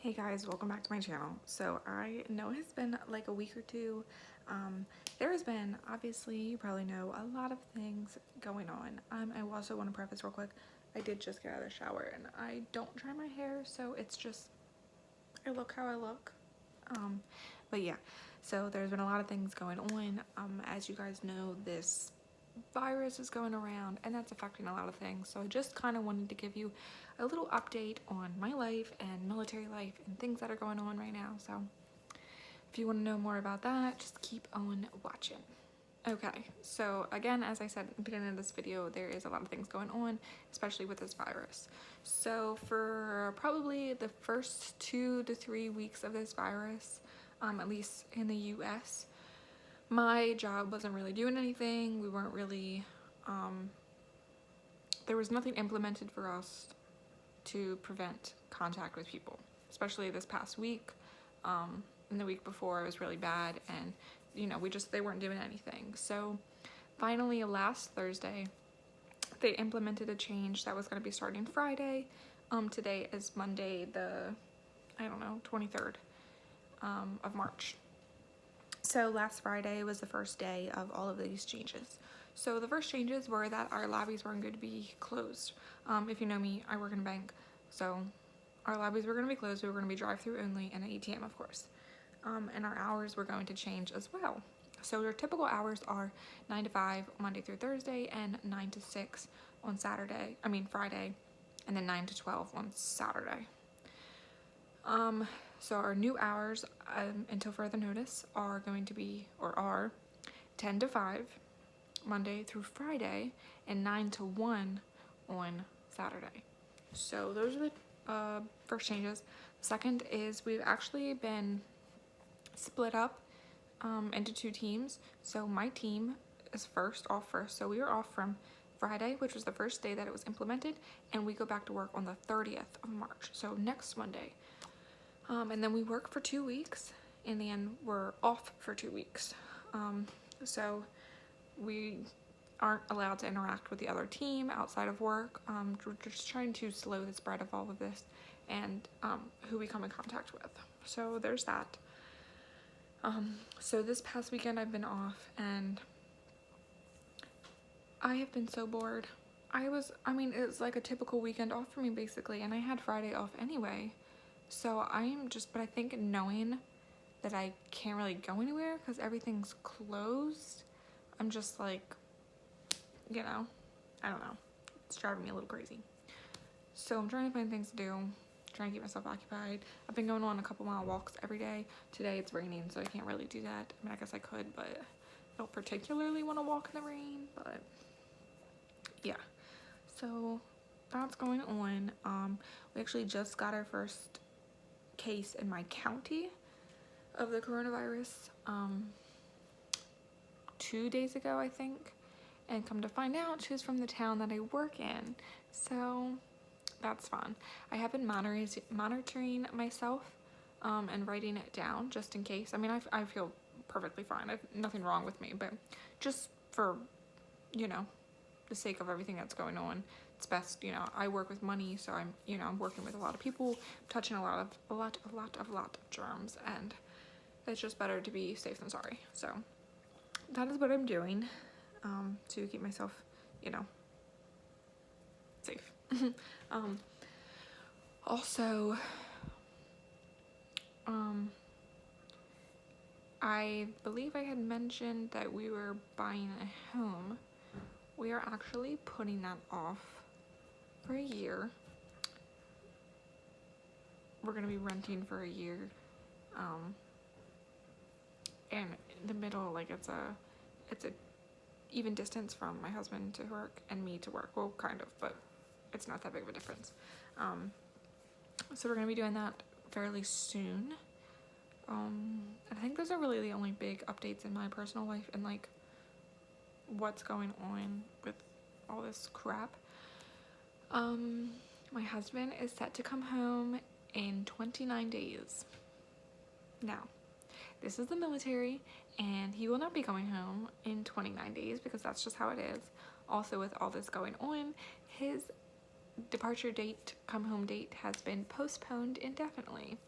Hey guys, welcome back to my channel. So I know it has been like a week or two. There has been, obviously, you probably know, a lot of things going on. I also want to preface real quick, I did just get out of the shower and I don't dry my hair, so it's just, I look how I look. But yeah, so there's been a lot of things going on. As you guys know, this virus is going around and that's affecting a lot of things, so I just kind of wanted to give you a little update on my life and military life and things that are going on right now. So if you want to know more about that, just keep on watching. Okay, so again, as I said at the beginning of this video, there is a lot of things going on, especially with this virus. So for probably the first 2 to 3 weeks of this virus, at least in the US, my job wasn't really doing anything. We weren't really, there was nothing implemented for us to prevent contact with people, especially this past week. And the week before it was really bad, and you know, they weren't doing anything. So finally last Thursday, they implemented a change that was going to be starting Friday. Today is Monday, the, 23rd of March. So last Friday was the first day of all of these changes. So the first changes were that our lobbies weren't going to be closed. If you know me, I work in a bank, so our lobbies were going to be closed. We were going to be drive-through only and an ATM, of course. And our hours were going to change as well. So their typical hours are 9 to 5 Monday through Thursday and 9 to 6 on Friday, and then 9 to 12 on Saturday. So our new hours, until further notice, are 10 to 5 Monday through Friday and 9 to 1 on Saturday. So those are the first changes. The second is we've actually been split up into 2 teams. So my team is off first. So we were off from Friday, which was the first day that it was implemented, and we go back to work on the 30th of March, so next Monday. And then we work for 2 weeks, and then we're off for 2 weeks. So we aren't allowed to interact with the other team outside of work. We're just trying to slow the spread of all of this and who we come in contact with. So there's that. So this past weekend I've been off and I have been so bored. It's like a typical weekend off for me basically, and I had Friday off anyway. So but I think knowing that I can't really go anywhere because everything's closed, I'm just like, I don't know. It's driving me a little crazy. So I'm trying to find things to do, trying to keep myself occupied. I've been going on a couple mile walks every day. Today it's raining, so I can't really do that. I guess I could, but I don't particularly want to walk in the rain, but yeah. So that's going on. We actually just got our first case in my county of the coronavirus 2 days ago, I think, and come to find out she's from the town that I work in, so that's fun. I have been monitoring myself and writing it down just in case. I feel perfectly fine. I've nothing wrong with me, but just for the sake of everything that's going on, it's best, I work with money, so I'm working with a lot of people, touching a lot of germs, and it's just better to be safe than sorry. So that is what I'm doing to keep myself, safe. Also, I believe I had mentioned that we were buying a home. We are actually putting that off for a year. We're gonna be renting for a year. And in the middle, like it's a even distance from my husband to work and me to work. Well, kind of, but it's not that big of a difference. So we're gonna be doing that fairly soon. I think those are really the only big updates in my personal life and like what's going on with all this crap. My husband is set to come home in 29 days. Now, this is the military, and he will not be coming home in 29 days because that's just how it is. Also, with all this going on, his departure date, come home date, has been postponed indefinitely.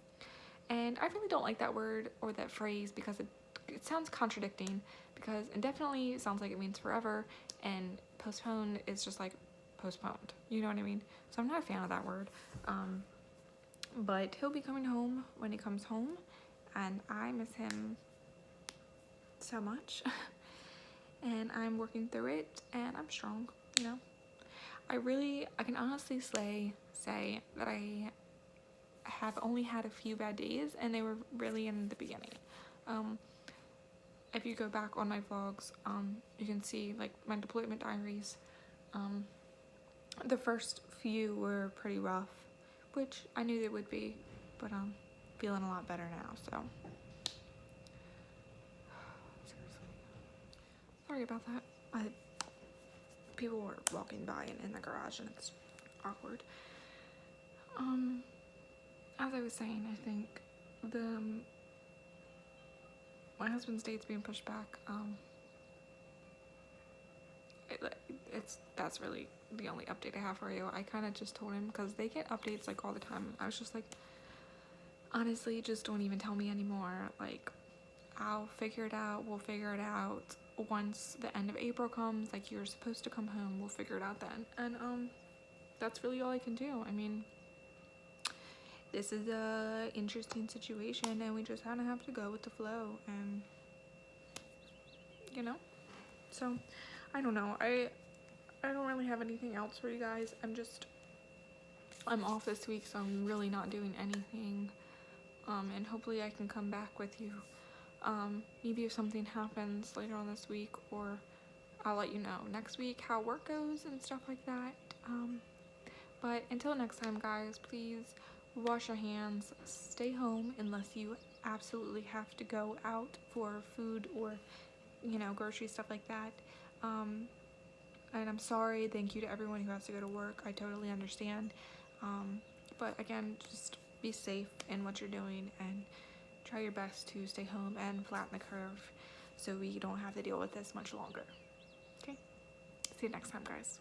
And I really don't like that word or that phrase because it sounds contradicting, because indefinitely sounds like it means forever, and postponed is just like postponed. You know what I mean? So I'm not a fan of that word. But he'll be coming home when he comes home, and I miss him so much. And I'm working through it, and I'm strong, you know. I can honestly say that I have only had a few bad days, and they were really in the beginning. If you go back on my vlogs, you can see like my deployment diaries. The first few were pretty rough, which I knew they would be, but feeling a lot better now, so seriously. Sorry about that. People were walking by and in the garage, and it's awkward. As I was saying, I think my husband's date's being pushed back. That's really the only update I have for you. I kind of just told him, because they get updates like all the time. I was just like, honestly, just don't even tell me anymore. Like, I'll figure it out. We'll figure it out once the end of April comes. Like, you're supposed to come home. We'll figure it out then. And that's really all I can do. I mean, this is a interesting situation, and we just kind of have to go with the flow, and you know. So I don't know. I don't really have anything else for you guys. I'm off this week, so I'm really not doing anything. And hopefully I can come back with you. Maybe if something happens later on this week, or I'll let you know next week how work goes and stuff like that. But until next time, guys, please wash your hands, stay home unless you absolutely have to go out for food or, you know, grocery stuff like that. And I'm sorry. Thank you to everyone who has to go to work. I totally understand. But again, just be safe in what you're doing, and try your best to stay home and flatten the curve so we don't have to deal with this much longer. Okay? See you next time, guys.